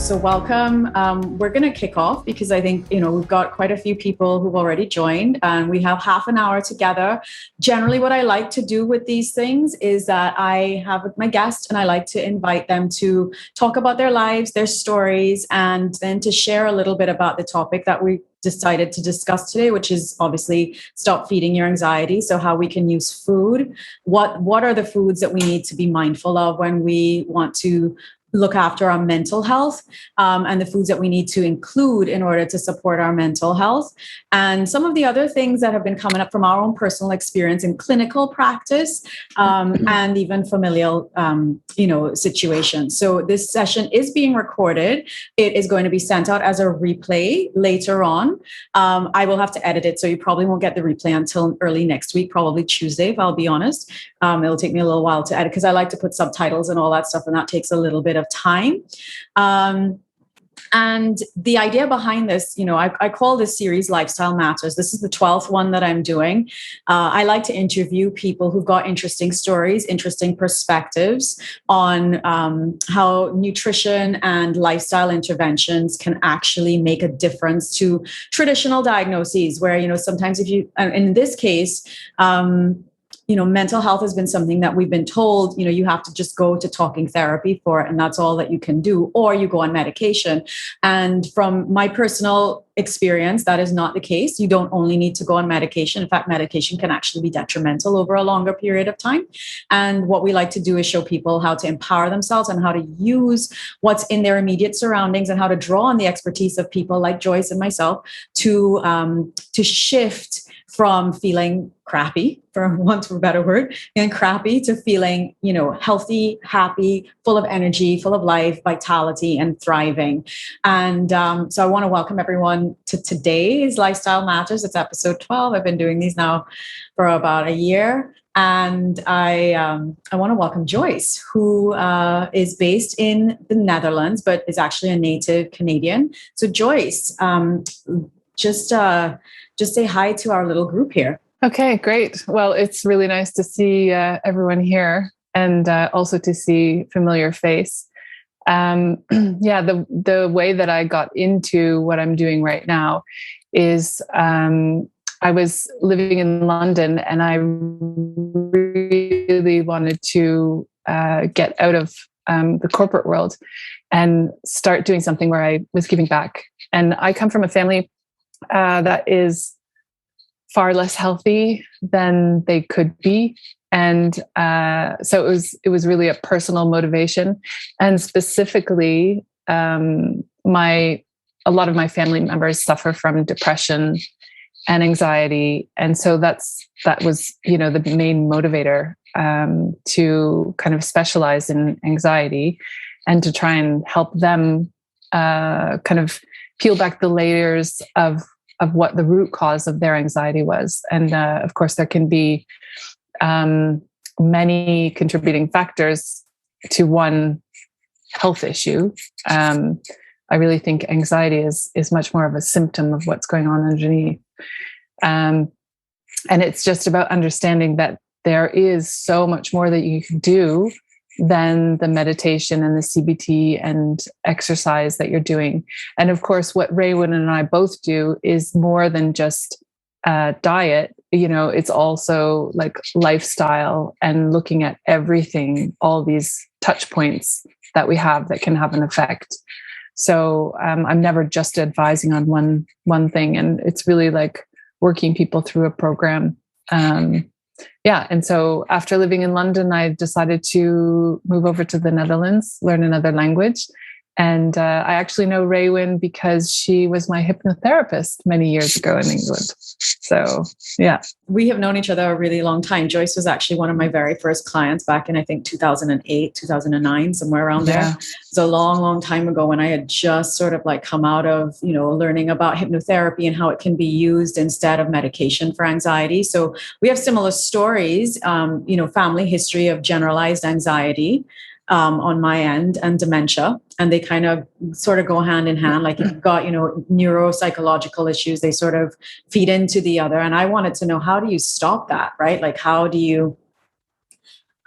So welcome. We're going to kick off because I think, we've got quite a few people who've already joined and we have half an hour together. Generally, what I like to do with these things is that I have my guest and I like to invite them to talk about their lives, their stories, and then to share a little bit about the topic that we decided to discuss today, which is obviously stop feeding your anxiety. So how we can use food. What are the foods that we need to be mindful of when we want to look after our mental health, and the foods that we need to include in order to support our mental health. And some of the other things that have been coming up from our own personal experience in clinical practice, and even familial, situations. So this session is being recorded. It is going to be sent out as a replay later on. I will have to edit it, so you probably won't get the replay until early next week, probably Tuesday, if I'll be honest. It'll take me a little while to edit because I like to put subtitles and all that stuff, and that takes a little bit of time. And the idea behind this, I call this series Lifestyle Matters. This is the 12th one that I'm doing. I like to interview people who've got interesting stories, interesting perspectives on how nutrition and lifestyle interventions can actually make a difference to traditional diagnoses where, sometimes in this case, mental health has been something that we've been told, you have to just go to talking therapy for it, and that's all that you can do, or you go on medication. And from my personal experience, that is not the case. You don't only need to go on medication. In fact, medication can actually be detrimental over a longer period of time. And what we like to do is show people how to empower themselves and how to use what's in their immediate surroundings and how to draw on the expertise of people like Joyce and myself to shift from feeling crappy, for want of a better word, and crappy to feeling, healthy, happy, full of energy, full of life, vitality, and thriving. And so I want to welcome everyone to today's Lifestyle Matters. It's episode 12. I've been doing these now for about a year. And I want to welcome Joyce, who is based in the Netherlands, but is actually a native Canadian. So Joyce, just say hi to our little group here. Okay, great. Well, it's really nice to see everyone here and also to see familiar face. The way that I got into what I'm doing right now is I was living in London and I really wanted to get out of the corporate world and start doing something where I was giving back. And I come from a family that is far less healthy than they could be. And so it was really a personal motivation. And specifically, a lot of my family members suffer from depression and anxiety. And so that was, the main motivator to kind of specialize in anxiety and to try and help them kind of peel back the layers of what the root cause of their anxiety was. And of course, there can be many contributing factors to one health issue. I really think anxiety is much more of a symptom of what's going on underneath. And it's just about understanding that there is so much more that you can do than the meditation and the CBT and exercise that you're doing. And of course, what Raewyn and I both do is more than just diet. It's also like lifestyle and looking at everything, all these touch points that we have that can have an effect. So I'm never just advising on one thing, and it's really like working people through a program. And so after living in London, I decided to move over to the Netherlands, learn another language. And I actually know Raewyn because she was my hypnotherapist many years ago in England. So, yeah. We have known each other a really long time. Joyce was actually one of my very first clients back in, I think, 2008, 2009, somewhere around there. It's a long, long time ago when I had just sort of like come out of, learning about hypnotherapy and how it can be used instead of medication for anxiety. So we have similar stories, family history of generalized anxiety. On my end, and dementia, and they kind of sort of go hand in hand. Like if you've got, neuropsychological issues, they sort of feed into the other. And I wanted to know, how do you stop that, right? Like how do you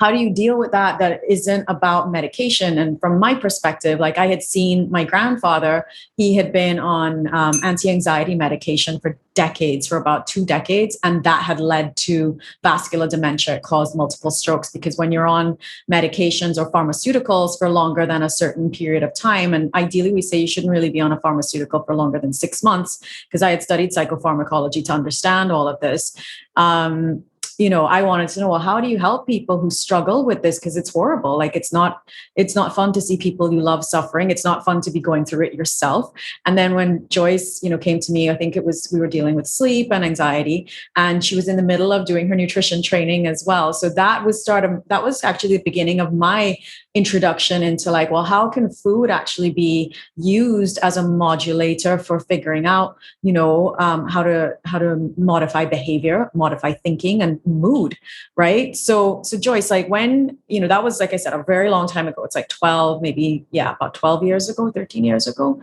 how do you deal with that isn't about medication? And from my perspective, like I had seen my grandfather, he had been on anti-anxiety medication for decades, for about 2 decades. And that had led to vascular dementia. It caused multiple strokes because when you're on medications or pharmaceuticals for longer than a certain period of time, and ideally we say you shouldn't really be on a pharmaceutical for longer than 6 months, because I had studied psychopharmacology to understand all of this. I wanted to know, well, how do you help people who struggle with this? Because it's horrible. Like it's not fun to see people you love suffering. It's not fun to be going through it yourself. And then when Joyce, came to me, I think we were dealing with sleep and anxiety, and she was in the middle of doing her nutrition training as well. So that was actually the beginning of my introduction into like, well, how can food actually be used as a modulator for figuring out, how to modify behavior, modify thinking and mood, right? So Joyce, like when, that was, like I said, a very long time ago. It's like 12, maybe, about 12 years ago, 13 years ago.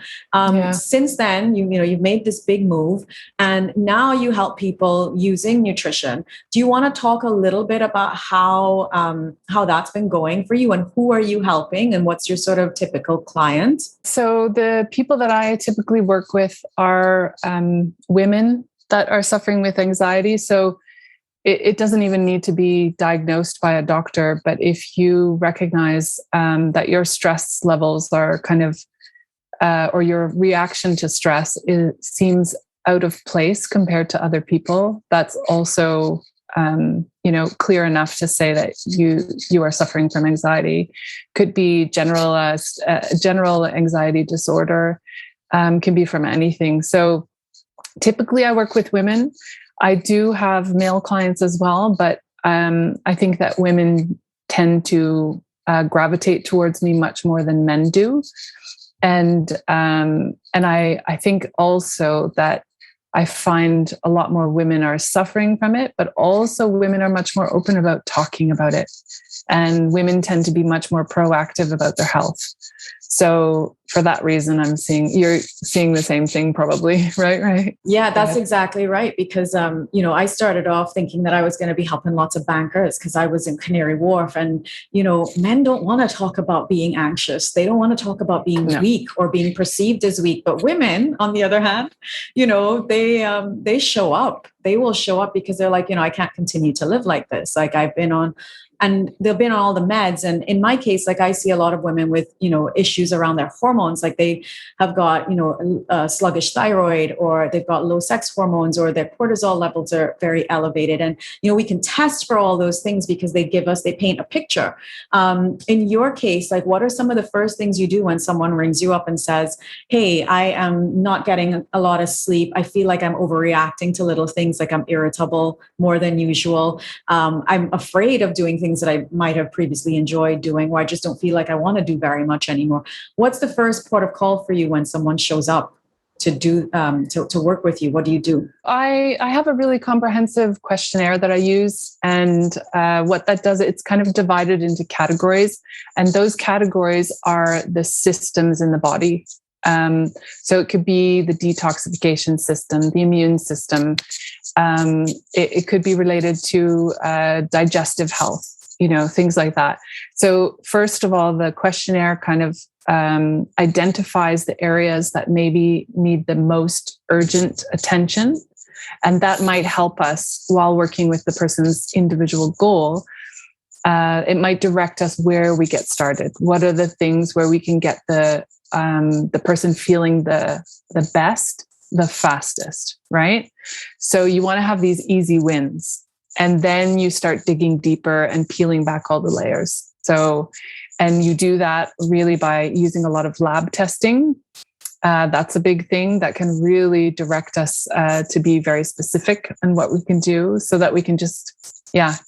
Since then, you've made this big move and now you help people using nutrition. Do you want to talk a little bit about how that's been going for you and who are you helping and what's your sort of typical client? So the people that I typically work with are women that are suffering with anxiety. So it doesn't even need to be diagnosed by a doctor, but if you recognize that your stress levels are kind of, or your reaction to stress seems out of place compared to other people, that's also, clear enough to say that you are suffering from anxiety. Could be general anxiety disorder, can be from anything. So typically I work with women. I do have male clients as well, but I think that women tend to gravitate towards me much more than men do. And I think also that I find a lot more women are suffering from it, but also women are much more open about talking about it. And women tend to be much more proactive about their health. So for that reason, you're seeing the same thing probably, right? Yeah, that's exactly right. Because, I started off thinking that I was going to be helping lots of bankers because I was in Canary Wharf and, men don't want to talk about being anxious. They don't want to talk about being weak or being perceived as weak. But women, on the other hand, they show up. They will show up because they're like, I can't continue to live like this. Like I've been on, and they've been on all the meds. And in my case, like I see a lot of women with, issues around their hormones, like they have got, sluggish thyroid, or they've got low sex hormones, or their cortisol levels are very elevated. And, we can test for all those things because they paint a picture. In your case, like what are some of the first things you do when someone rings you up and says, hey, I am not getting a lot of sleep. I feel like I'm overreacting to little things, like I'm irritable more than usual. I'm afraid of doing things that I might have previously enjoyed doing, where I just don't feel like I want to do very much anymore. What's the first port of call for you when someone shows up to do to work with you? What do you do? I have a really comprehensive questionnaire that I use, and what that does, it's kind of divided into categories, and those categories are the systems in the body. So it could be the detoxification system, the immune system. It could be related to digestive health, things like that. So first of all, the questionnaire kind of identifies the areas that maybe need the most urgent attention. And that might help us while working with the person's individual goal. It might direct us where we get started. What are the things where we can get the person feeling the best, the fastest, right? So you want to have these easy wins. And then you start digging deeper and peeling back all the layers. So, and you do that really by using a lot of lab testing. That's a big thing that can really direct us to be very specific in what we can do so that we can just,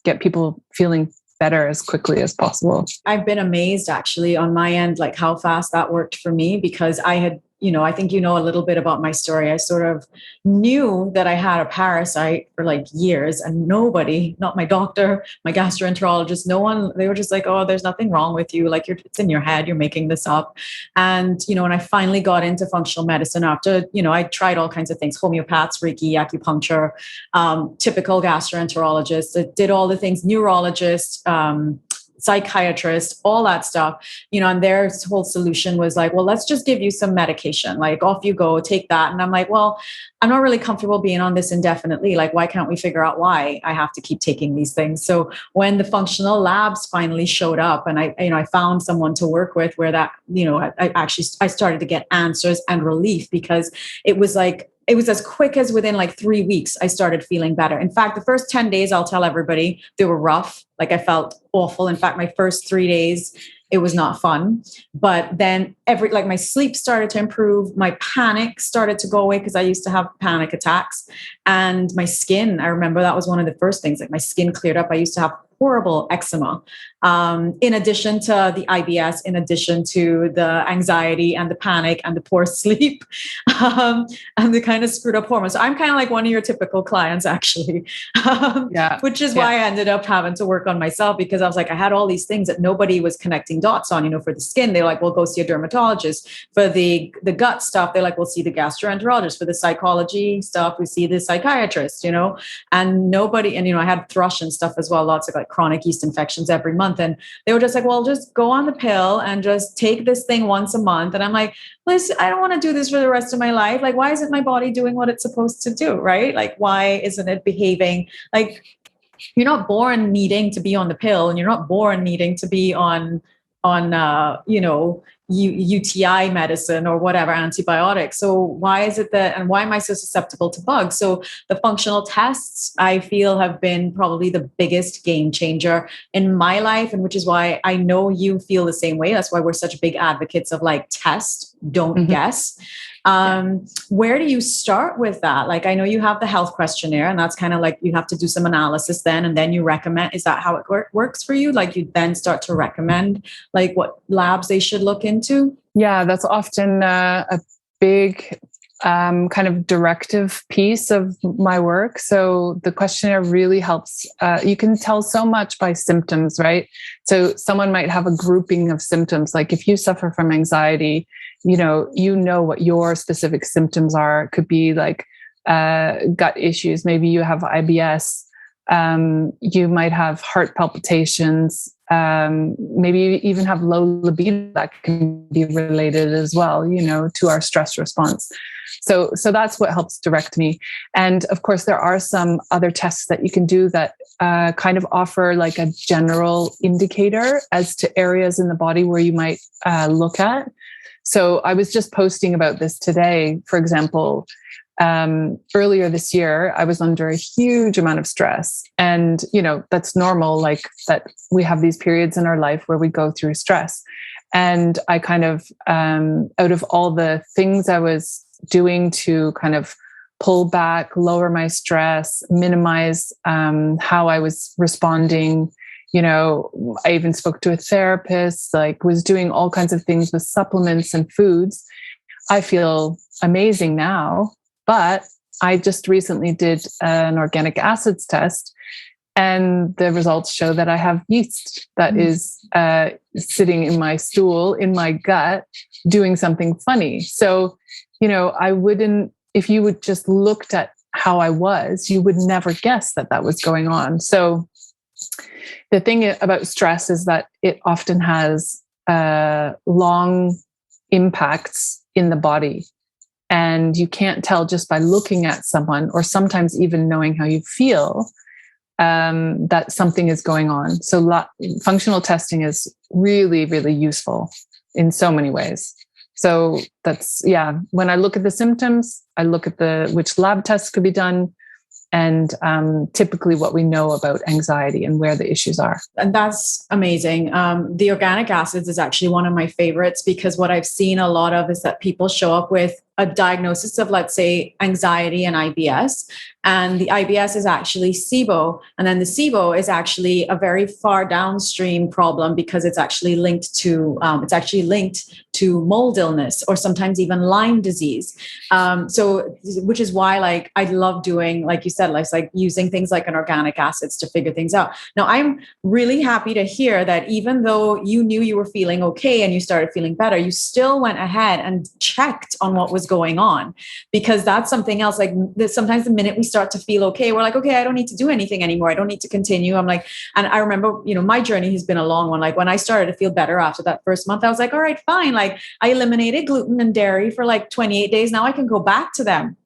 get people feeling better as quickly as possible. I've been amazed actually on my end, like how fast that worked for me, because I had, I think a little bit about my story. I sort of knew that I had a parasite for like years, and nobody, not my doctor, my gastroenterologist, no one, they were just like, oh, there's nothing wrong with you. Like it's in your head, you're making this up. And, when I finally got into functional medicine after, I tried all kinds of things, homeopaths, Reiki, acupuncture, typical gastroenterologist, did all the things, neurologist, psychiatrist, all that stuff, and their whole solution was like, well, let's just give you some medication, like off you go, take that. And I'm like, well, I'm not really comfortable being on this indefinitely. Like, why can't we figure out why I have to keep taking these things? So when the functional labs finally showed up, and I found someone to work with where that, I started to get answers and relief, because it was as quick as within like 3 weeks, I started feeling better. In fact, the first 10 days, I'll tell everybody, they were rough. Like, I felt awful. In fact, my first 3 days, it was not fun. But then my sleep started to improve. My panic started to go away, because I used to have panic attacks. And my skin, I remember that was one of the first things, like my skin cleared up. I used to have horrible eczema, in addition to the IBS, in addition to the anxiety and the panic and the poor sleep, and the kind of screwed up hormones. So I'm kind of like one of your typical clients, actually, which is why I ended up having to work on myself, because I was like, I had all these things that nobody was connecting dots on. For the skin, they're like, well, go see a dermatologist. For the gut stuff, they're like, we'll see the gastroenterologist. For the psychology stuff, we see the psychiatrist, and nobody, and, I had thrush and stuff as well, lots of like chronic yeast infections every month. And they were just like, well, just go on the pill and just take this thing once a month. And I'm like, listen, I don't want to do this for the rest of my life. Like, why isn't my body doing what it's supposed to do? Right? Like, why isn't it behaving? Like, you're not born needing to be on the pill, and you're not born needing to be on UTI medicine or whatever, antibiotics. So why is it and why am I so susceptible to bugs? So the functional tests, I feel, have been probably the biggest game changer in my life. And which is why I know you feel the same way. That's why we're such big advocates of like, test, don't guess. Where do you start with that? Like, I know you have the health questionnaire, and that's kind of like, you have to do some analysis and then you recommend, is that how it works for you? Like, you then start to recommend like what labs they should look into? Yeah, that's often a big kind of directive piece of my work. So the questionnaire really helps. You can tell so much by symptoms, right? So someone might have a grouping of symptoms. Like, if you suffer from anxiety, you know what your specific symptoms are. It could be like gut issues. Maybe you have IBS. You might have heart palpitations. Maybe you even have low libido. That can be related as well, to our stress response. So that's what helps direct me. And of course, there are some other tests that you can do that kind of offer like a general indicator as to areas in the body where you might look at. So I was just posting about this today. For example, earlier this year, I was under a huge amount of stress. And, that's normal, like that we have these periods in our life where we go through stress. And I kind of, out of all the things I was doing to kind of pull back, lower my stress, minimize how I was responding, I even spoke to a therapist, like was doing all kinds of things with supplements and foods. I feel amazing now, but I just recently did an organic acids test, and the results show that I have yeast that is sitting in my stool, in my gut, doing something funny. So, I wouldn't, if you would just looked at how I was, you would never guess that that was going on. So the thing about stress is that it often has long impacts in the body. And you can't tell just by looking at someone, or sometimes even knowing how you feel, that something is going on. So functional testing is really, really useful in so many ways. So that's, when I look at the symptoms, I look at which lab tests could be done, and typically what we know about anxiety and where the issues are. And that's amazing. The organic acids is actually one of my favorites, because what I've seen a lot of is that people show up with a diagnosis of, let's say, anxiety and IBS. And the IBS is actually SIBO. And then the SIBO is actually a very far downstream problem, because it's actually linked to mold illness, or sometimes even Lyme disease. So, which is why, like, I love doing, like you said, like using things like an organic acids to figure things out. Now, I'm really happy to hear that even though you knew you were feeling okay and you started feeling better, you still went ahead and checked on what was was going on, because that's something else. Like sometimes the minute we start to feel okay, we're like, okay, I don't need to do anything anymore. I don't need to continue. I'm like, and I remember, my journey has been a long one. Like when I started to feel better after that first month, I was like, all right, fine. Like I eliminated gluten and dairy for like 28 days. Now I can go back to them.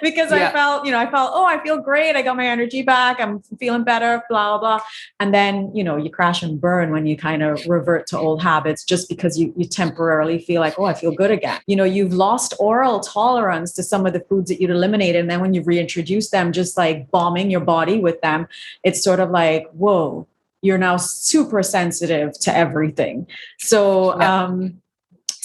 Because I felt, oh, I feel great. I got my energy back. I'm feeling better, blah, blah. And then, you crash and burn when you kind of revert to old habits just because you temporarily feel like, oh, I feel good again. You've lost oral tolerance to some of the foods that you'd eliminated. And then when you reintroduce them, just like bombing your body with them, it's sort of like, whoa, you're now super sensitive to everything. So,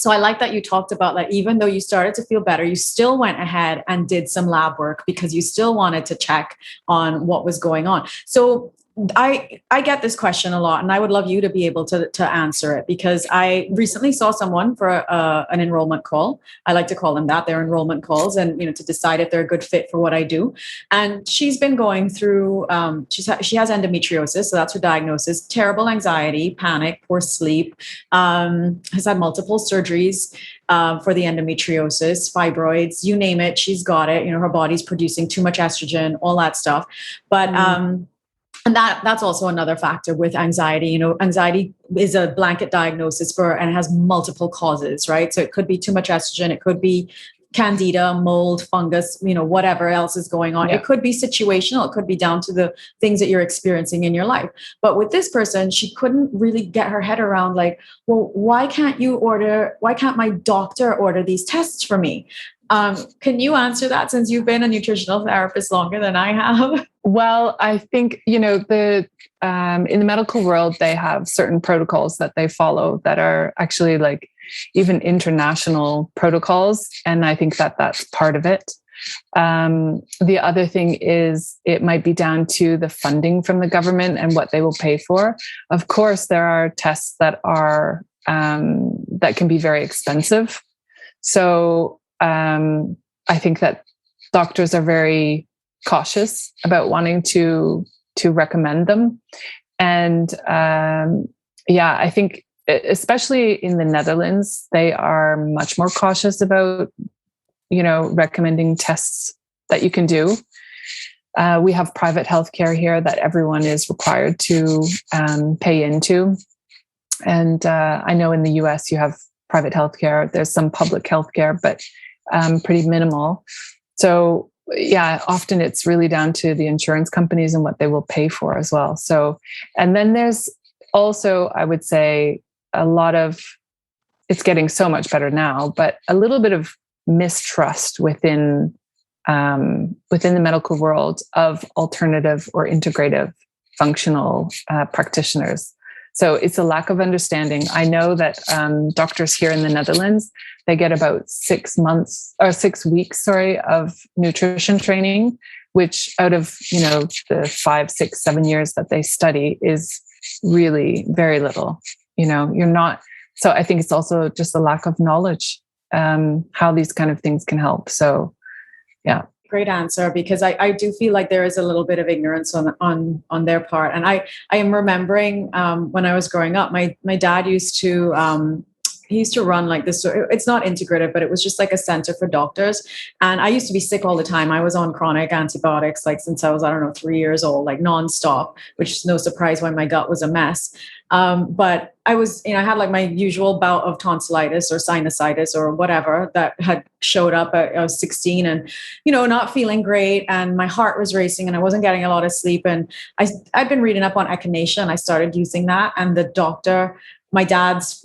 So I like that you talked about that. Even though you started to feel better, you still went ahead and did some lab work because you still wanted to check on what was going on. So I get this question a lot, and I would love you to be able to answer it, because I recently saw someone for an enrollment call. I like to call them that. They're enrollment calls, and to decide if they're a good fit for what I do. And she's been going through. She has endometriosis, so that's her diagnosis. Terrible anxiety, panic, poor sleep. Has had multiple surgeries for the endometriosis, fibroids, you name it, she's got it. Her body's producing too much estrogen, all that stuff. But and that's also another factor with anxiety. Anxiety is a blanket diagnosis and it has multiple causes, right? So it could be too much estrogen. It could be candida, mold, fungus, whatever else is going on. It could be situational. It could be down to the things that you're experiencing in your life. But with this person, she couldn't really get her head around like, well, why can't my doctor order these tests for me? Can you answer that, since you've been a nutritional therapist longer than I have? Well, I think, in the medical world, they have certain protocols that they follow that are actually like even international protocols. And I think that that's part of it. The other thing is it might be down to the funding from the government and what they will pay for. Of course, there are tests that are, that can be very expensive. So, I think that doctors are very cautious about wanting to recommend them. And I think especially in the Netherlands, they are much more cautious about, recommending tests that you can do. We have private healthcare here that everyone is required to pay into. And I know in the US you have private healthcare. There's some public healthcare, but pretty minimal. So often it's really down to the insurance companies and what they will pay for as well. So, and then there's also, I would say, a lot of, it's getting so much better now, but a little bit of mistrust within the medical world of alternative or integrative functional practitioners. So it's a lack of understanding. I know that doctors here in the Netherlands, they get about 6 weeks, of nutrition training, which out of, the 5, 6, 7 years that they study is really very little. You're not. So I think it's also just a lack of knowledge, how these kind of things can help. So, yeah. Great answer, because I do feel like there is a little bit of ignorance on their part. And I am remembering when I was growing up, my dad used to he used to run like this. It's not integrative, but it was just like a center for doctors. And I used to be sick all the time. I was on chronic antibiotics like since I was, 3 years old, like nonstop, which is no surprise why my gut was a mess. But I was, I had like my usual bout of tonsillitis or sinusitis or whatever that had showed up at I was 16 and, not feeling great. And my heart was racing and I wasn't getting a lot of sleep. And I'd been reading up on echinacea and I started using that. And the doctor, my dad's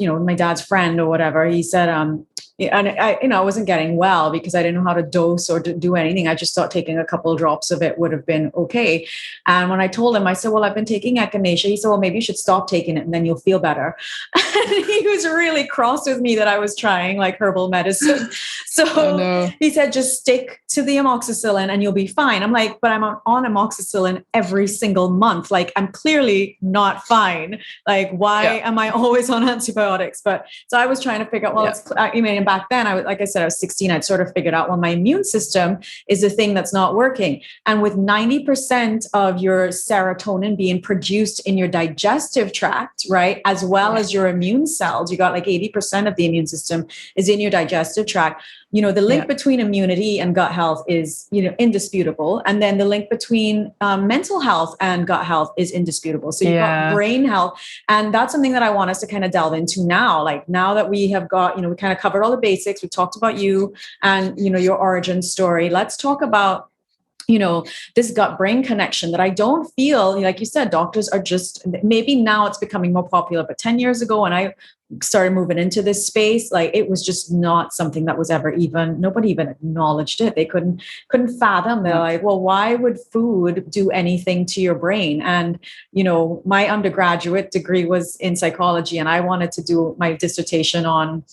friend or whatever, he said, and I wasn't getting well because I didn't know how to dose or do anything. I just thought taking a couple of drops of it would have been okay. And when I told him, I said, well, I've been taking echinacea. He said, well, maybe you should stop taking it and then you'll feel better. And he was really cross with me that I was trying like herbal medicine. So He said, just stick to the amoxicillin and you'll be fine. I'm like, but I'm on amoxicillin every single month. Like I'm clearly not fine. Like, why am I always on antibiotics? But so I was trying to figure out, well, I'm And back then, like I said, I was 16. I'd sort of figured out, well, my immune system is the thing that's not working. And with 90% of your serotonin being produced in your digestive tract, right, as well as your immune cells, you got like 80% of the immune system is in your digestive tract. The link between immunity and gut health is, indisputable. And then the link between mental health and gut health is indisputable. So you've got brain health. And that's something that I want us to kind of delve into now. Like now that we have got, we kind of covered all the basics. We talked about you and, your origin story. Let's talk about this gut brain connection that I don't feel, like you said, doctors are just, maybe now it's becoming more popular, but 10 years ago when I started moving into this space, like it was just not something that was ever nobody even acknowledged it. They couldn't fathom. They're like, well, why would food do anything to your brain? And, my undergraduate degree was in psychology, and I wanted to do my dissertation on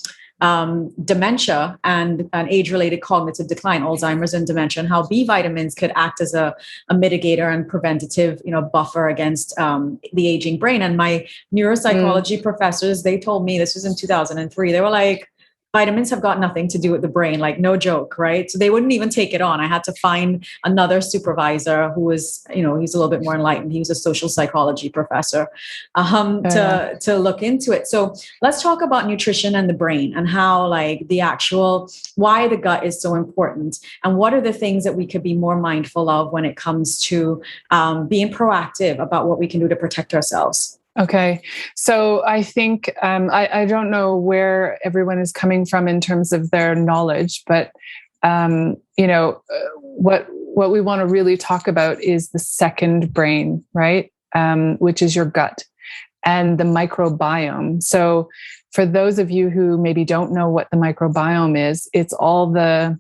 dementia and age-related cognitive decline, Alzheimer's and dementia, and how B vitamins could act as a mitigator and preventative, buffer against the aging brain. And my neuropsychology professors, they told me, this was in 2003, they were like, vitamins have got nothing to do with the brain, like no joke, right? So they wouldn't even take it on. I had to find another supervisor who was, he's a little bit more enlightened. He was a social psychology professor to look into it. So let's talk about nutrition and the brain and how like why the gut is so important and what are the things that we could be more mindful of when it comes to being proactive about what we can do to protect ourselves. Okay. So I think, I don't know where everyone is coming from in terms of their knowledge, but, what we want to really talk about is the second brain, right? Which is your gut and the microbiome. So for those of you who maybe don't know what the microbiome is, it's all the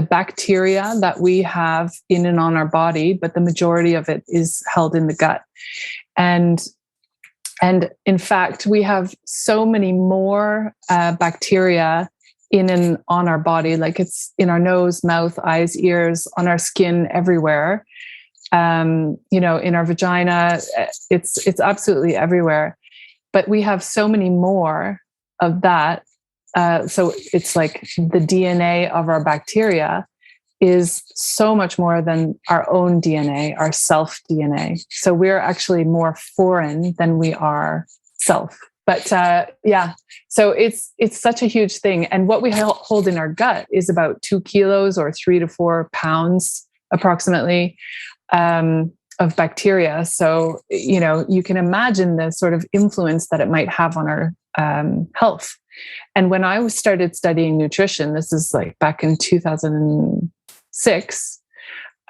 bacteria that we have in and on our body, but the majority of it is held in the gut. And in fact, we have so many more bacteria in and on our body, like it's in our nose, mouth, eyes, ears, on our skin, everywhere. In our vagina, it's absolutely everywhere. But we have so many more of that. So it's like the DNA of our bacteria is so much more than our own DNA, our self DNA. So we're actually more foreign than we are self. But so it's such a huge thing. And what we hold in our gut is about 2 kilos or 3 to 4 pounds approximately of bacteria. So, you can imagine the sort of influence that it might have on our health. And when I started studying nutrition, this is like back in 2006,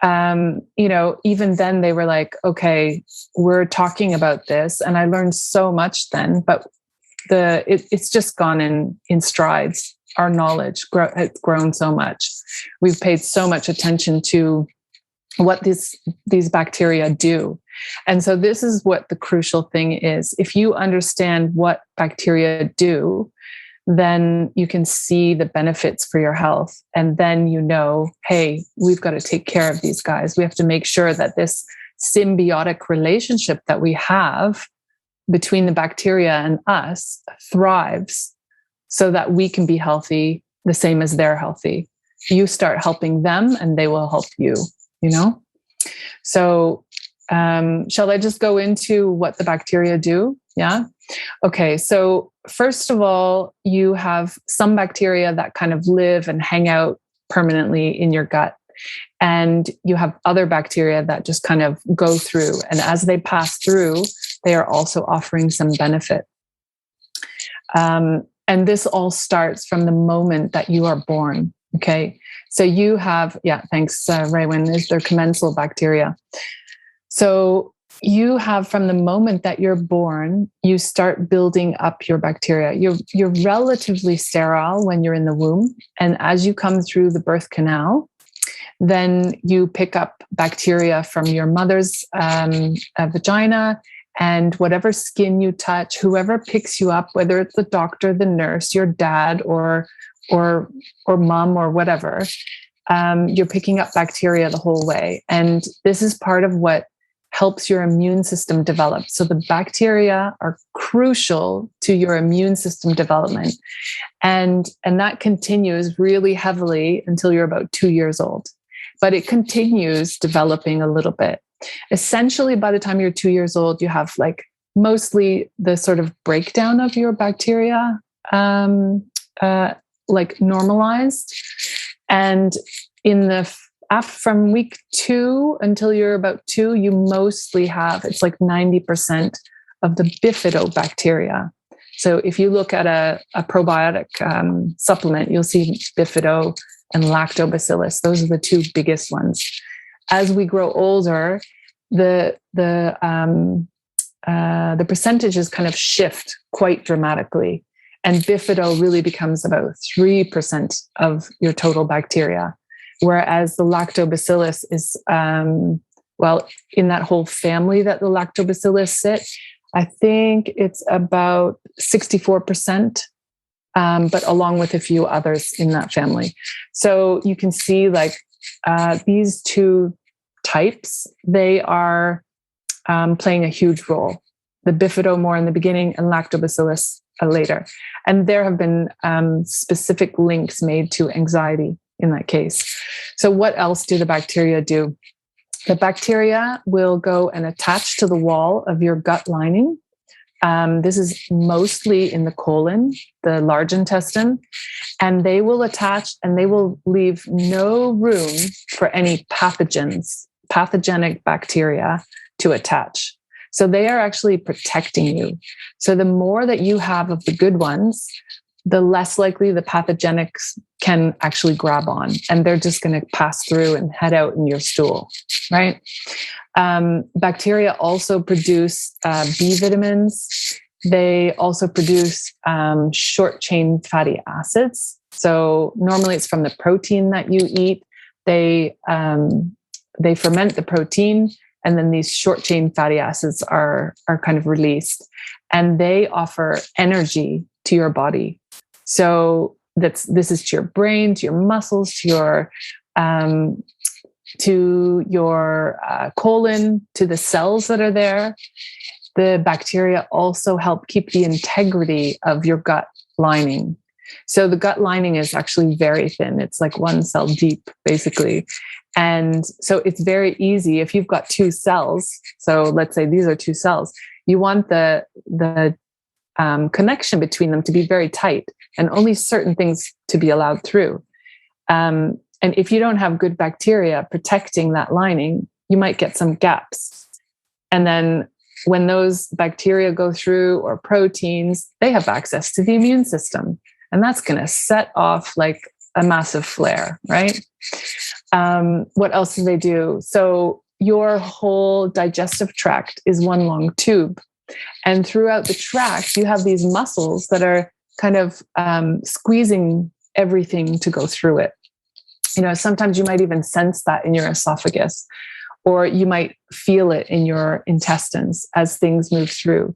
even then they were like, okay, we're talking about this. And I learned so much then, but it's just gone in strides. Our knowledge has grown so much. We've paid so much attention to what these bacteria do. And so this is what the crucial thing is. If you understand what bacteria do, then you can see the benefits for your health. And then hey, we've got to take care of these guys. We have to make sure that this symbiotic relationship that we have between the bacteria and us thrives so that we can be healthy the same as they're healthy. You start helping them and they will help you, So shall I just go into what the bacteria do? Yeah. Okay. So first of all, you have some bacteria that kind of live and hang out permanently in your gut. And you have other bacteria that just kind of go through. And as they pass through, they are also offering some benefit. And this all starts from the moment that you are born. Okay. So you have, thanks, Raewyn, is their commensal bacteria. So you have, from the moment that you're born, you start building up your bacteria. You're relatively sterile when you're in the womb. And as you come through the birth canal, then you pick up bacteria from your mother's vagina, and whatever skin you touch, whoever picks you up, whether it's the doctor, the nurse, your dad, or mom, or whatever, you're picking up bacteria the whole way. And this is part of what helps your immune system develop. So the bacteria are crucial to your immune system development. And that continues really heavily until you're about 2 years old. But it continues developing a little bit. Essentially, by the time you're 2 years old, you have like mostly the sort of breakdown of your bacteria like normalized. And in the from week 2 until you're about 2, you mostly have, it's like 90% of the bifidobacteria. So if you look at a probiotic supplement, you'll see bifido and lactobacillus. Those are the two biggest ones. As we grow older, the percentages kind of shift quite dramatically. And bifido really becomes about 3% of your total bacteria. Whereas the lactobacillus is, in that whole family that the lactobacillus sit, I think it's about 64%, but along with a few others in that family. So you can see like these two types, they are playing a huge role. The bifido more in the beginning and lactobacillus later. And there have been specific links made to anxiety in that case. So what else do the bacteria do? The bacteria will go and attach to the wall of your gut lining. This is mostly in the colon, the large intestine, and they will attach and they will leave no room for any pathogenic bacteria to attach. So they are actually protecting you. So the more that you have of the good ones, the less likely the pathogenics can actually grab on, and they're just going to pass through and head out in your stool, right? Bacteria also produce B vitamins. They also produce short chain fatty acids. So normally it's from the protein that you eat. They ferment the protein, and then these short chain fatty acids are kind of released, and they offer energy to your body. So this is to your brain, to your muscles, to your colon, to the cells that are there. The bacteria also help keep the integrity of your gut lining. So the gut lining is actually very thin. It's like one cell deep, basically. And so it's very easy if you've got 2 cells. So let's say these are 2 cells. You want the connection between them to be very tight and only certain things to be allowed through. And if you don't have good bacteria protecting that lining, you might get some gaps. And then when those bacteria go through, or proteins, they have access to the immune system. And that's going to set off like a massive flare, right? What else do they do? So your whole digestive tract is one long tube. And throughout the tract, you have these muscles that are kind of squeezing everything to go through it. You know, sometimes you might even sense that in your esophagus, or you might feel it in your intestines as things move through.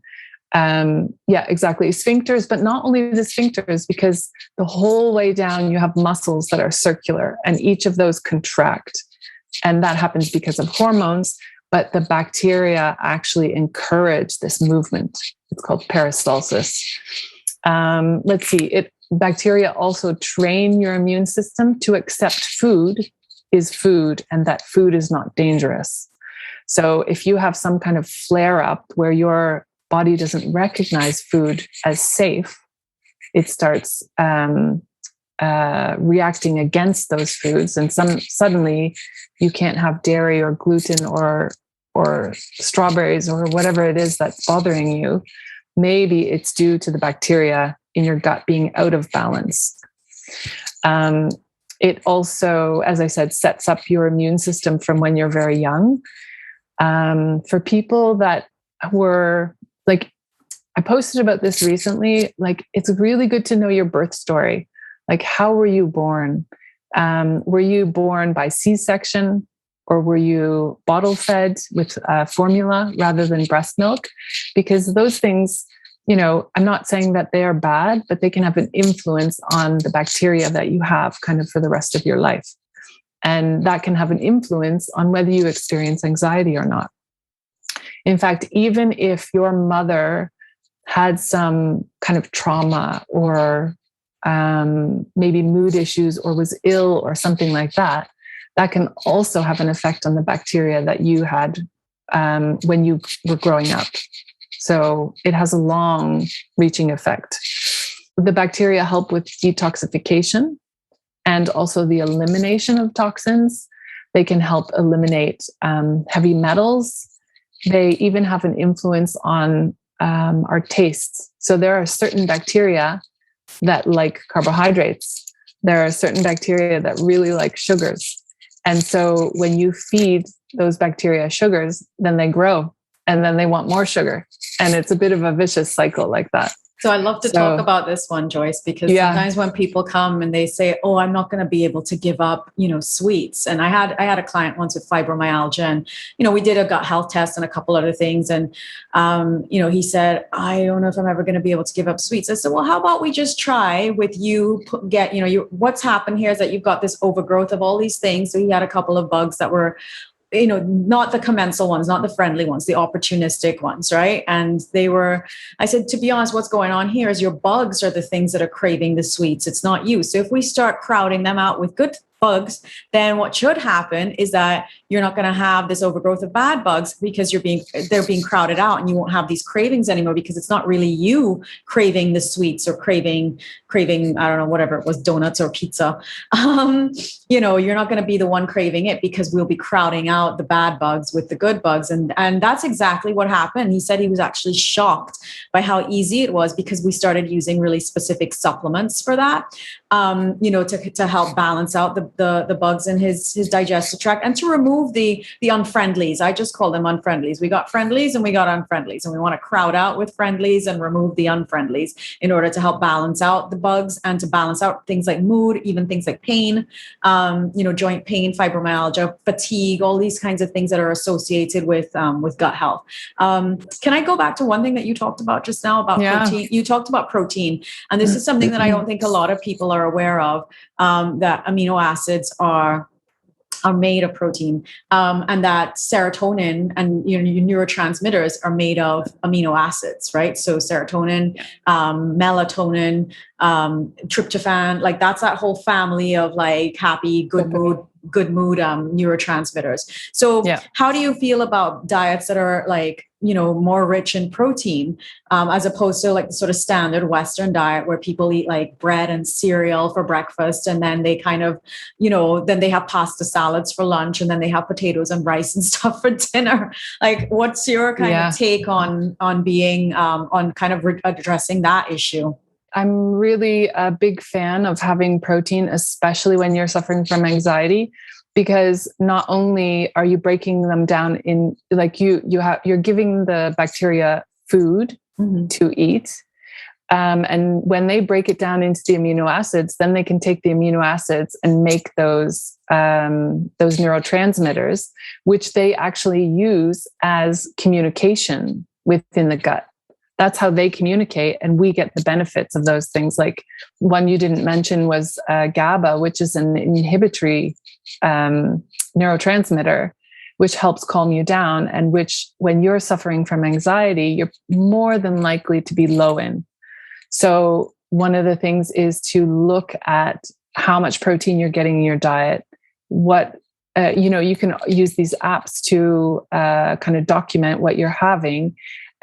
Yeah, exactly. Sphincters, but not only the sphincters, because the whole way down you have muscles that are circular, and each of those contract. And that happens because of hormones, but the bacteria actually encourage this movement. It's called peristalsis. Let's see, bacteria also train your immune system to accept food is food, and that food is not dangerous. So if you have some kind of flare up where your body doesn't recognize food as safe, it starts reacting against those foods, and suddenly you can't have dairy or gluten or strawberries or whatever it is that's bothering you. Maybe it's due to the bacteria in your gut being out of balance. It also, as I said, sets up your immune system from when you're very young. For people that were like, I posted about this recently, like it's really good to know your birth story. Like, how were you born? Were you born by C-section, or were you bottle fed with formula rather than breast milk? Because those things, you know, I'm not saying that they are bad, but they can have an influence on the bacteria that you have kind of for the rest of your life. And that can have an influence on whether you experience anxiety or not. In fact, even if your mother had some kind of trauma or maybe mood issues or was ill or something like that, that can also have an effect on the bacteria that you had when you were growing up. So it has a long reaching effect. The bacteria help with detoxification and also the elimination of toxins. They can help eliminate heavy metals. They even have an influence on our tastes. So there are certain bacteria that like carbohydrates. There are certain bacteria that really like sugars. And so when you feed those bacteria sugars, then they grow and then they want more sugar. And it's a bit of a vicious cycle like that. So I love to talk about this one, Joyce, because sometimes when people come and they say, "Oh, I'm not going to be able to give up, sweets," and I had a client once with fibromyalgia, and we did a gut health test and a couple other things, and he said, "I don't know if I'm ever going to be able to give up sweets." I said, "Well, how about we just try with you? What's happened here is that you've got this overgrowth of all these things." So he had a couple of bugs that were not the commensal ones, not the friendly ones, the opportunistic ones, right? And I said, to be honest, what's going on here is your bugs are the things that are craving the sweets. It's not you. So if we start crowding them out with good bugs, then what should happen is that you're not going to have this overgrowth of bad bugs because they're being crowded out, and you won't have these cravings anymore because it's not really you craving the sweets or craving, I don't know, whatever it was, donuts or pizza. You're not going to be the one craving it because we'll be crowding out the bad bugs with the good bugs. And that's exactly what happened. He said he was actually shocked by how easy it was because we started using really specific supplements for that, to help balance out the bugs in his digestive tract and to remove the unfriendlies. I just call them unfriendlies. We got friendlies and we got unfriendlies, and we want to crowd out with friendlies and remove the unfriendlies in order to help balance out the bugs and to balance out things like mood, even things like pain, joint pain, fibromyalgia, fatigue, all these kinds of things that are associated with gut health. Can I go back to one thing that you talked about just now about protein? You talked about protein, and this is something that I don't think a lot of people are aware of, that amino acids are made of protein, and that serotonin and your neurotransmitters are made of amino acids, right? So serotonin, melatonin, tryptophan, like that's that whole family of like happy, good mood neurotransmitters. So how do you feel about diets that are like, more rich in protein, as opposed to like the sort of standard Western diet where people eat like bread and cereal for breakfast, and then they kind of, then they have pasta salads for lunch, and then they have potatoes and rice and stuff for dinner. Like, what's your kind of take on being, on kind of addressing that issue? I'm really a big fan of having protein, especially when you're suffering from anxiety, because not only are you breaking them down in like you're giving the bacteria food to eat. And when they break it down into the amino acids, then they can take the amino acids and make those neurotransmitters, which they actually use as communication within the gut. That's how they communicate, and we get the benefits of those things. Like one you didn't mention was GABA, which is an inhibitory neurotransmitter, which helps calm you down, and which, when you're suffering from anxiety, you're more than likely to be low in. So one of the things is to look at how much protein you're getting in your diet. What you can use these apps to kind of document what you're having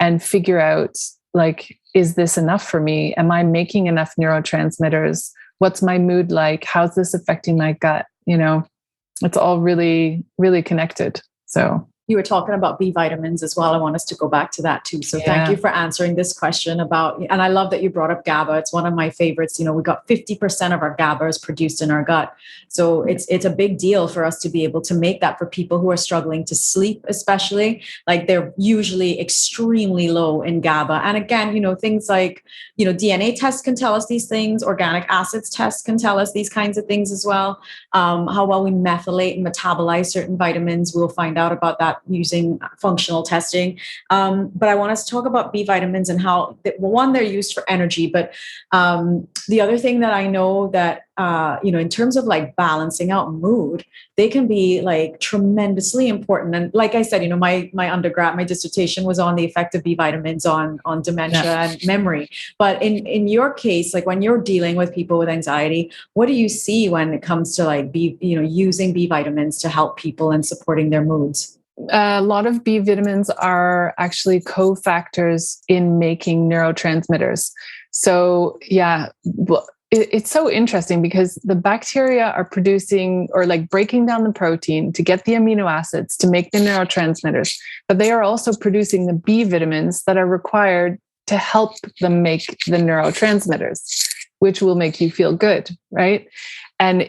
and figure out, like, is this enough for me? Am I making enough neurotransmitters? What's my mood like? How's this affecting my gut? It's all really, really connected. So you were talking about B vitamins as well. I want us to go back to that too. So thank you for answering this question about, and I love that you brought up GABA. It's one of my favorites. We got 50% of our GABA is produced in our gut. So it's a big deal for us to be able to make that for people who are struggling to sleep, especially. Like, they're usually extremely low in GABA. And again, things like, DNA tests can tell us these things. Organic acids tests can tell us these kinds of things as well. How well we methylate and metabolize certain vitamins, we'll find out about that using functional testing. But I want us to talk about B vitamins and how, one, they're used for energy. But the other thing that I know that, in terms of like balancing out mood, they can be like tremendously important. And like I said, my undergrad, my dissertation was on the effect of B vitamins on dementia and memory. But in your case, like when you're dealing with people with anxiety, what do you see when it comes to like using B vitamins to help people and supporting their moods? A lot of B vitamins are actually cofactors in making neurotransmitters. So it's so interesting because the bacteria are producing or like breaking down the protein to get the amino acids to make the neurotransmitters, but they are also producing the B vitamins that are required to help them make the neurotransmitters, which will make you feel good, right? And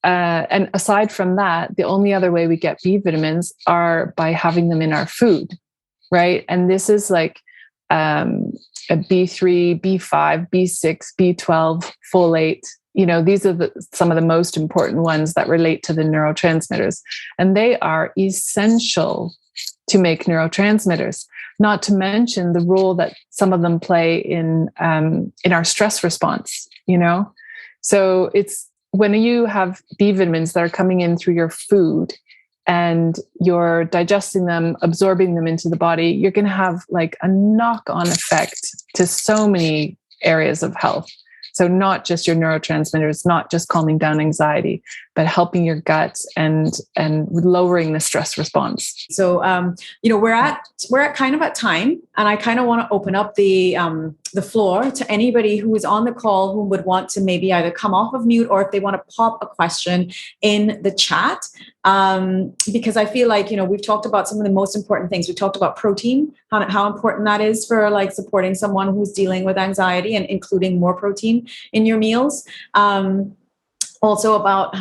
and aside from that, the only other way we get B vitamins are by having them in our food, right? And this is like a B3, B5, B6, B12, folate. These are some of the most important ones that relate to the neurotransmitters. And they are essential to make neurotransmitters, not to mention the role that some of them play in our stress response, So it's when you have B vitamins that are coming in through your food and you're digesting them, absorbing them into the body, you're going to have like a knock-on effect to so many areas of health. So not just your neurotransmitters, not just calming down anxiety, but helping your gut and lowering the stress response. So, we're at kind of at time, and I kind of want to open up the floor to anybody who is on the call who would want to maybe either come off of mute or if they want to pop a question in the chat. Because I feel like, we've talked about some of the most important things. We talked about protein, how important that is for like supporting someone who's dealing with anxiety and including more protein in your meals. Also about,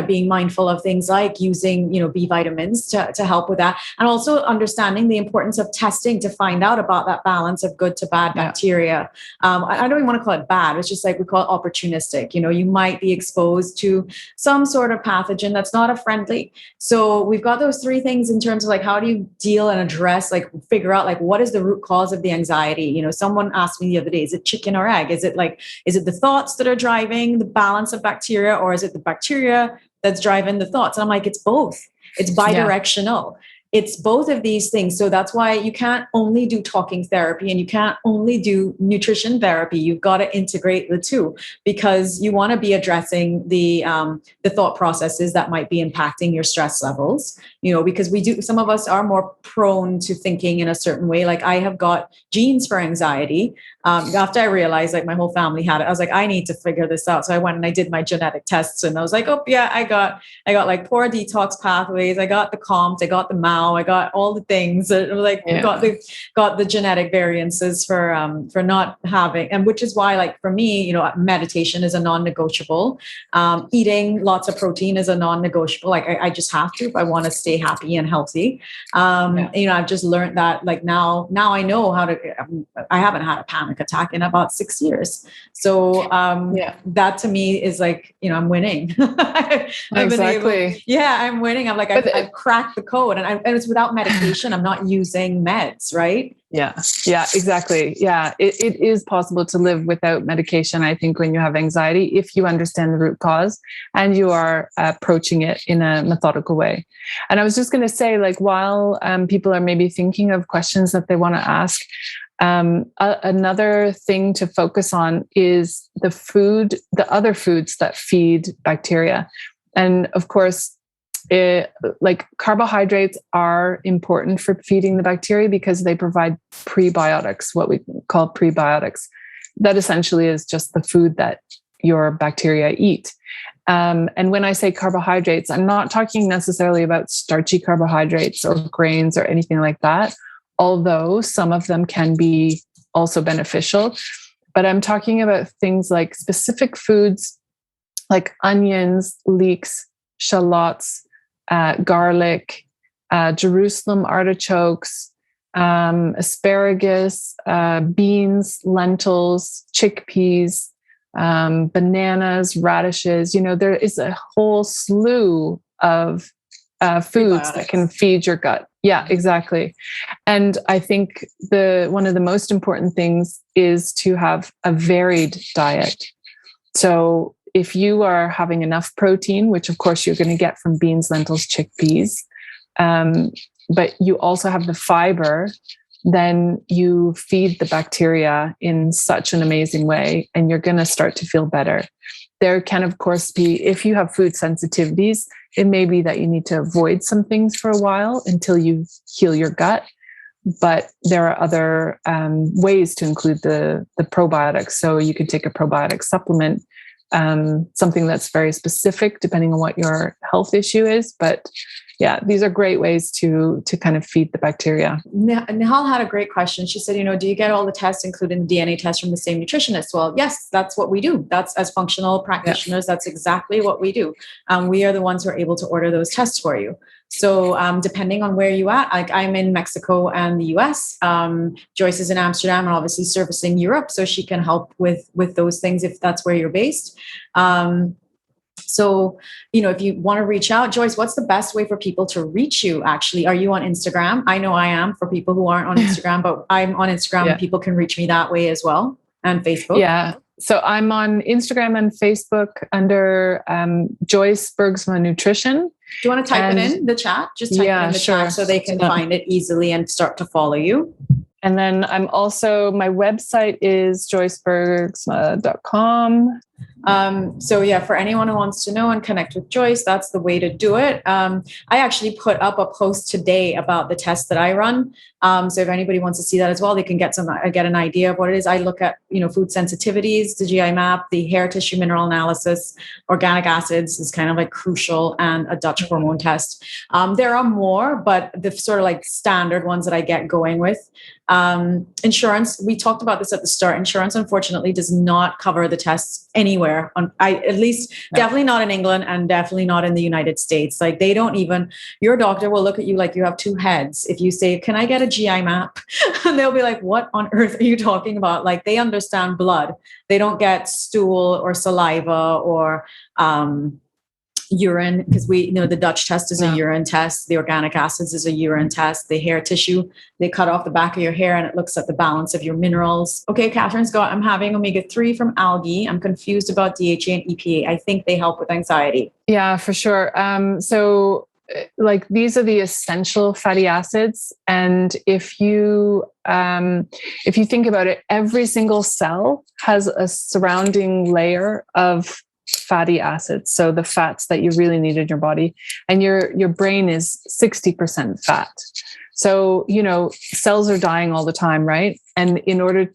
being mindful of things like using, B vitamins to help with that. And also understanding the importance of testing to find out about that balance of good to bad bacteria. I don't even want to call it bad. It's just like we call it opportunistic. You might be exposed to some sort of pathogen that's not a friendly. So we've got those three things in terms of like, how do you deal and address, like figure out like, what is the root cause of the anxiety? Someone asked me the other day, is it chicken or egg? Is it the thoughts that are driving the balance of bacteria? Or is it the bacteria that's driving the thoughts? And I'm like, it's both. It's bidirectional. It's both of these things. So that's why you can't only do talking therapy and you can't only do nutrition therapy. You've got to integrate the two because you want to be addressing the thought processes that might be impacting your stress levels, because some of us are more prone to thinking in a certain way. Like I have got genes for anxiety. After I realized like my whole family had it, I was like, I need to figure this out. So I went and I did my genetic tests and I was like, oh yeah, I got like poor detox pathways. I got the COMT, I got the MAO, I got all the things that like got the genetic variances for not having, and which is why like for me, meditation is a non-negotiable. Eating lots of protein is a non-negotiable. Like I just have to if I want to stay happy and healthy. I've just learned that like now I know how to. I haven't had a panic attack in about 6 years. So that to me is like, I'm winning. Exactly. I'm winning. I'm like, I've cracked the code and it's without medication. I'm not using meds, right? Yeah, exactly. Yeah, it is possible to live without medication, I think, when you have anxiety, if you understand the root cause and you are approaching it in a methodical way. And I was just going to say, like, while people are maybe thinking of questions that they want to ask, another thing to focus on is the other foods that feed bacteria. And of course, like carbohydrates are important for feeding the bacteria because they provide prebiotics, what we call prebiotics. That essentially is just the food that your bacteria eat. And when I say carbohydrates, I'm not talking necessarily about starchy carbohydrates or grains or anything like that, although some of them can be also beneficial. But I'm talking about things like specific foods like onions, leeks, shallots, garlic, Jerusalem artichokes, asparagus, beans, lentils, chickpeas, bananas, radishes. There is a whole slew of foods that can feed your gut. Yeah, exactly. And I think one of the most important things is to have a varied diet. So if you are having enough protein, which of course you're going to get from beans, lentils, chickpeas, but you also have the fiber, then you feed the bacteria in such an amazing way, and you're going to start to feel better. There can, of course, be, if you have food sensitivities, it may be that you need to avoid some things for a while until you heal your gut. But there are other ways to include the probiotics. So you could take a probiotic supplement, something that's very specific depending on what your health issue is. But yeah, these are great ways to kind of feed the bacteria. Nihal had a great question. She said, do you get all the tests, including the DNA test, from the same nutritionist? Well, yes, that's what we do. That's, as functional practitioners, that's exactly what we do. We are the ones who are able to order those tests for you. So depending on where you at, like I'm in Mexico and the US, Joyce is in Amsterdam and obviously servicing Europe. So she can help with those things if that's where you're based. So, if you want to reach out, Joyce, what's the best way for people to reach you? Actually, are you on Instagram? I know I am, for people who aren't on Instagram, but I'm on Instagram and people can reach me that way as well, and Facebook. Yeah. So I'm on Instagram and Facebook under Joyce Bergsma Nutrition. Do you want to type it in the chat? Just type it in the chat so they can find it easily and start to follow you. And then I'm also, my website is joycebergsma.com. So yeah, for anyone who wants to know and connect with Joyce, that's the way to do it. I actually put up a post today about the test that I run. So if anybody wants to see that as well, they can get an idea of what it is. I look at, food sensitivities, the GI map, the hair tissue mineral analysis, organic acids is kind of like crucial, and a Dutch hormone test. There are more, but the sort of like standard ones that I get going with. Insurance, we talked about this at the start. Insurance, unfortunately, does not cover the tests anywhere. Definitely not in England, and definitely not in the United States. Like, they don't even, your doctor will look at you like you have two heads. If you say, can I get a GI map? And they'll be like, what on earth are you talking about? Like, they understand blood. They don't get stool or saliva or, urine, because the Dutch test is a urine test. The organic acids is a urine test. The hair tissue, they cut off the back of your hair and it looks at the balance of your minerals. Okay, Catherine's got, I'm having omega-3 from algae. I'm confused about DHA and EPA. I think they help with anxiety. Yeah, for sure. So like, these are the essential fatty acids. And if you think about it, every single cell has a surrounding layer of fatty acids, so the fats that you really need in your body, and your brain is 60% fat. So cells are dying all the time, right? And in order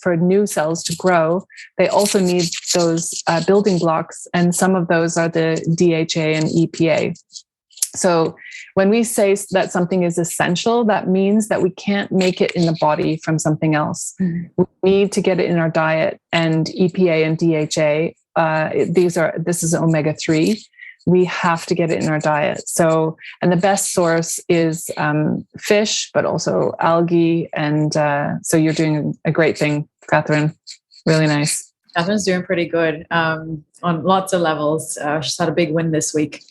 for new cells to grow, they also need those building blocks, and some of those are the DHA and EPA. So when we say that something is essential, that means that we can't make it in the body from something else. We need to get it in our diet, and EPA and DHA. This is omega-3. We have to get it in our diet. So, and the best source is fish, but also algae. And so you're doing a great thing, Catherine. Really nice. Catherine's doing pretty good on lots of levels. She's had a big win this week.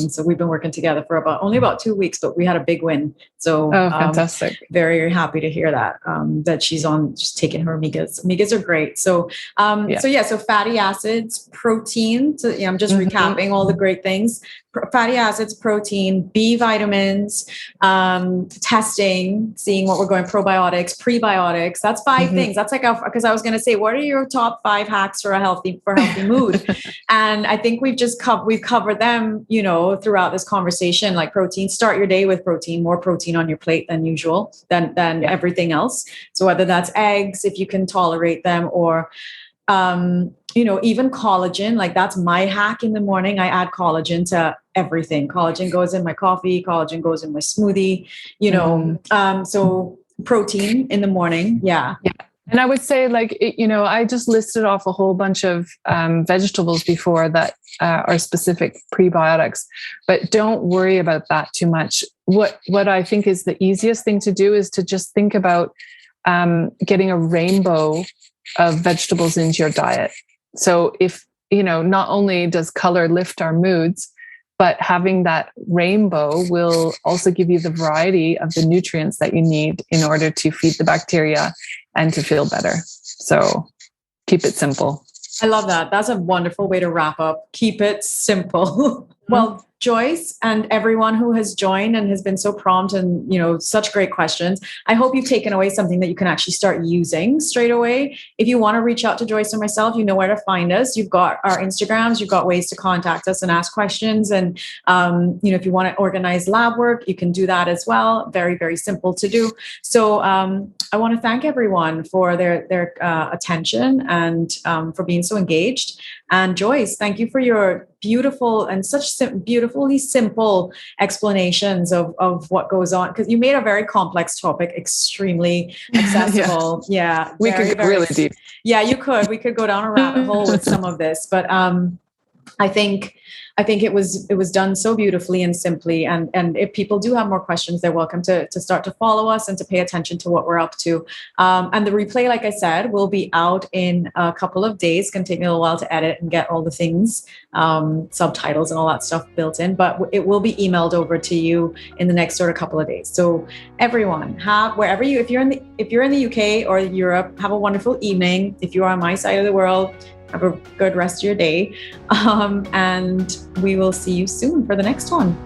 So we've been working together for about 2 weeks, but we had a big win. So fantastic. Very, very happy to hear that, that she's taking her omegas. Omegas are great. So, so fatty acids, protein. So I'm just recapping all the great things. Fatty acids, protein, B vitamins, testing, seeing what we're going, probiotics, prebiotics. That's 5 things. That's like, because I was going to say, what are your top 5 hacks for healthy mood? And I think we've covered them, throughout this conversation. Like, protein, start your day with protein, more protein on your plate than usual, than everything else. So whether that's eggs, if you can tolerate them, or even collagen, like that's my hack in the morning. I add collagen to everything. Collagen goes in my coffee, collagen goes in my smoothie, so protein in the morning. Yeah. And I would say, like, I just listed off a whole bunch of vegetables before that are specific prebiotics, but don't worry about that too much. What I think is the easiest thing to do is to just think about getting a rainbow of vegetables into your diet. So if, not only does color lift our moods, But having that rainbow will also give you the variety of the nutrients that you need in order to feed the bacteria and to feel better. So keep it simple. I love that. That's a wonderful way to wrap up. Keep it simple. Well, Joyce and everyone who has joined and has been so prompt and, such great questions. I hope you've taken away something that you can actually start using straight away. If you want to reach out to Joyce and myself, you know where to find us. You've got our Instagrams, you've got ways to contact us and ask questions. And, if you want to organize lab work, you can do that as well. Very, very simple to do. So I want to thank everyone for their attention and for being so engaged. And Joyce, thank you for your beautiful and such beautifully simple explanations of what goes on, because you made a very complex topic extremely accessible. Yeah, we could go really deep. Yeah, you could. We could go down a rabbit hole with some of this, but I think it was done so beautifully and simply. And if people do have more questions, they're welcome to start to follow us and to pay attention to what we're up to. And the replay, like I said, will be out in a couple of days. It's going to take me a little while to edit and get all the things, subtitles and all that stuff built in, but it will be emailed over to you in the next sort of couple of days. So everyone, if you're in the UK or Europe, have a wonderful evening. If you are on my side of the world, have a good rest of your day. And we will see you soon for the next one.